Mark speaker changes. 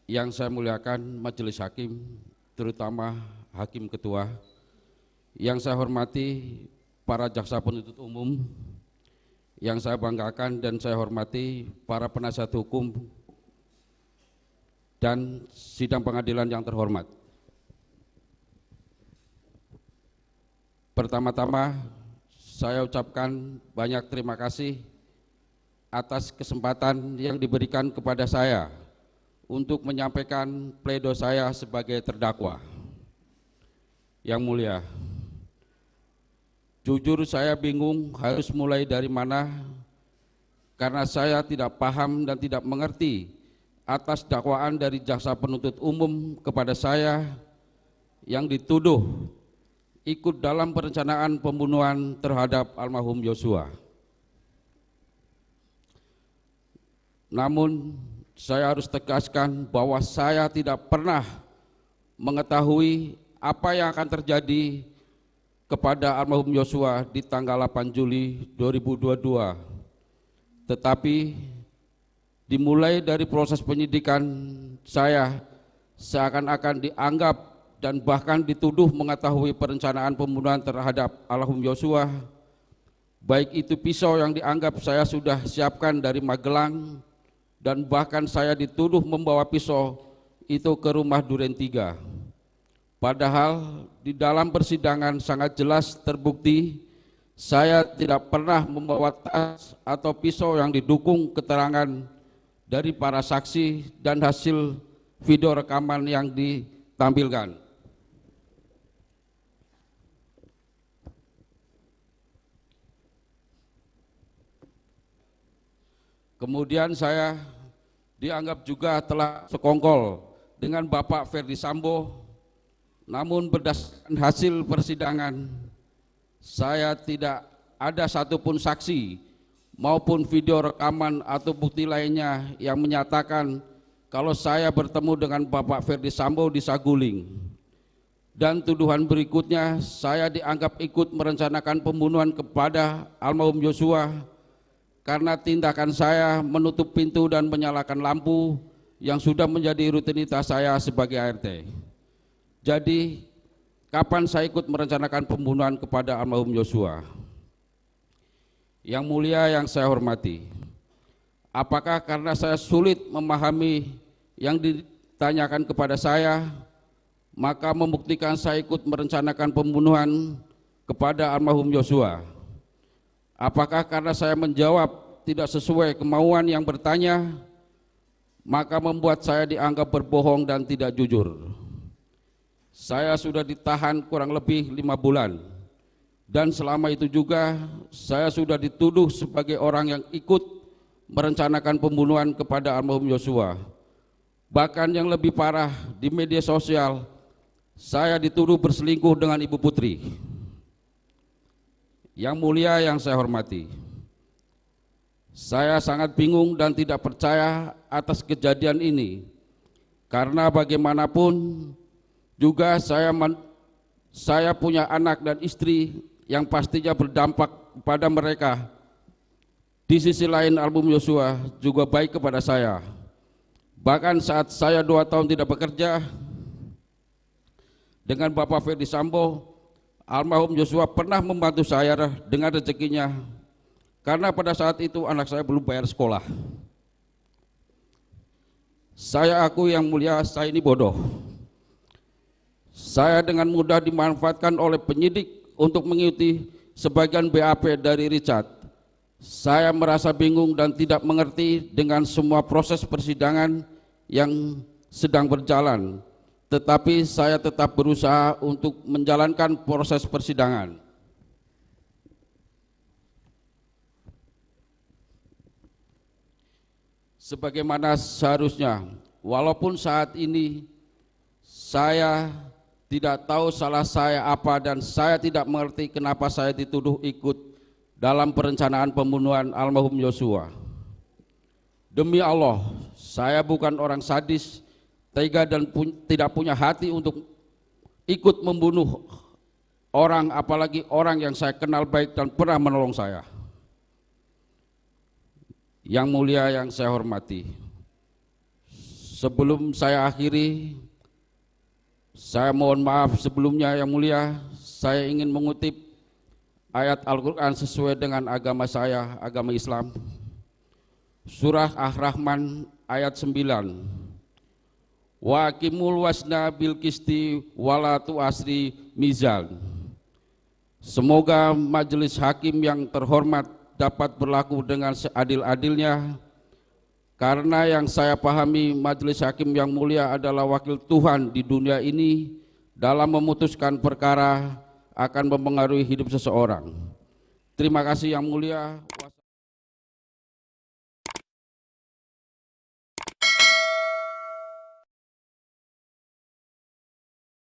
Speaker 1: Yang saya muliakan Majelis Hakim, terutama Hakim Ketua, yang saya hormati para jaksa penuntut umum, yang saya banggakan dan saya hormati para penasihat hukum dan sidang pengadilan yang terhormat. Pertama-tama saya ucapkan banyak terima kasih atas kesempatan yang diberikan kepada saya untuk menyampaikan pledoi saya sebagai terdakwa. Yang mulia, jujur saya bingung harus mulai dari mana, karena saya tidak paham dan tidak mengerti atas dakwaan dari jaksa penuntut umum kepada saya yang dituduh ikut dalam perencanaan pembunuhan terhadap almarhum Yosua. Namun saya harus tegaskan bahwa saya tidak pernah mengetahui apa yang akan terjadi kepada almarhum Yosua di tanggal 8 Juli 2022. Tetapi dimulai dari proses penyidikan saya seakan-akan dianggap dan bahkan dituduh mengetahui perencanaan pembunuhan terhadap almarhum Yosua, baik itu pisau yang dianggap saya sudah siapkan dari Magelang, dan bahkan saya dituduh membawa pisau itu ke rumah Duren 3. Padahal di dalam persidangan sangat jelas terbukti saya tidak pernah membawa tas atau pisau yang didukung keterangan dari para saksi dan hasil video rekaman yang ditampilkan. Kemudian saya dianggap juga telah sekongkol dengan Bapak Ferdi Sambo, namun berdasarkan hasil persidangan saya tidak ada satupun saksi maupun video rekaman atau bukti lainnya yang menyatakan kalau saya bertemu dengan Bapak Ferdi Sambo di Saguling. Dan tuduhan berikutnya, saya dianggap ikut merencanakan pembunuhan kepada almarhum Yosua karena tindakan saya menutup pintu dan menyalakan lampu yang sudah menjadi rutinitas saya sebagai ART. Jadi, kapan saya ikut merencanakan pembunuhan kepada almarhum Yosua? Yang mulia, yang saya hormati, apakah karena saya sulit memahami yang ditanyakan kepada saya, maka membuktikan saya ikut merencanakan pembunuhan kepada almarhum Yosua? Apakah karena saya menjawab tidak sesuai kemauan yang bertanya, maka membuat saya dianggap berbohong dan tidak jujur? Saya sudah ditahan kurang lebih 5 bulan, dan selama itu juga saya sudah dituduh sebagai orang yang ikut merencanakan pembunuhan kepada almarhum Yosua. Bahkan yang lebih parah, di media sosial saya dituduh berselingkuh dengan Ibu Putri. Yang mulia, yang saya hormati, saya sangat bingung dan tidak percaya atas kejadian ini, karena bagaimanapun juga saya punya anak dan istri yang pastinya berdampak kepada mereka. Di sisi lain, almarhum Yosua juga baik kepada saya. Bahkan saat saya 2 tahun tidak bekerja dengan Bapak Ferdi Sambo, almarhum Yosua pernah membantu saya dengan rezekinya, karena pada saat itu anak saya belum bayar sekolah. Saya akui, yang mulia, saya ini bodoh. Saya dengan mudah dimanfaatkan oleh penyidik untuk mengikuti sebagian BAP dari Richard. Saya merasa bingung dan tidak mengerti dengan semua proses persidangan yang sedang berjalan. Tetapi saya tetap berusaha untuk menjalankan proses persidangan. Sebagaimana seharusnya, walaupun saat ini saya tidak tahu salah saya apa dan saya tidak mengerti kenapa saya dituduh ikut dalam perencanaan pembunuhan almarhum Yosua. Demi Allah, saya bukan orang sadis, tega dan tidak punya hati untuk ikut membunuh orang, apalagi orang yang saya kenal baik dan pernah menolong saya. Yang mulia, yang saya hormati, Sebelum saya akhiri, saya mohon maaf sebelumnya yang mulia, saya ingin mengutip ayat Al-Quran sesuai dengan agama saya, agama Islam. Surah Ar-Rahman ayat 9. Wa aqimul wasna bil qisti wala tu'asri mizan. Semoga majelis hakim yang terhormat dapat berlaku dengan seadil-adilnya, karena yang saya pahami majelis hakim yang mulia adalah wakil Tuhan di dunia ini dalam memutuskan perkara akan mempengaruhi hidup seseorang. Terima kasih yang mulia.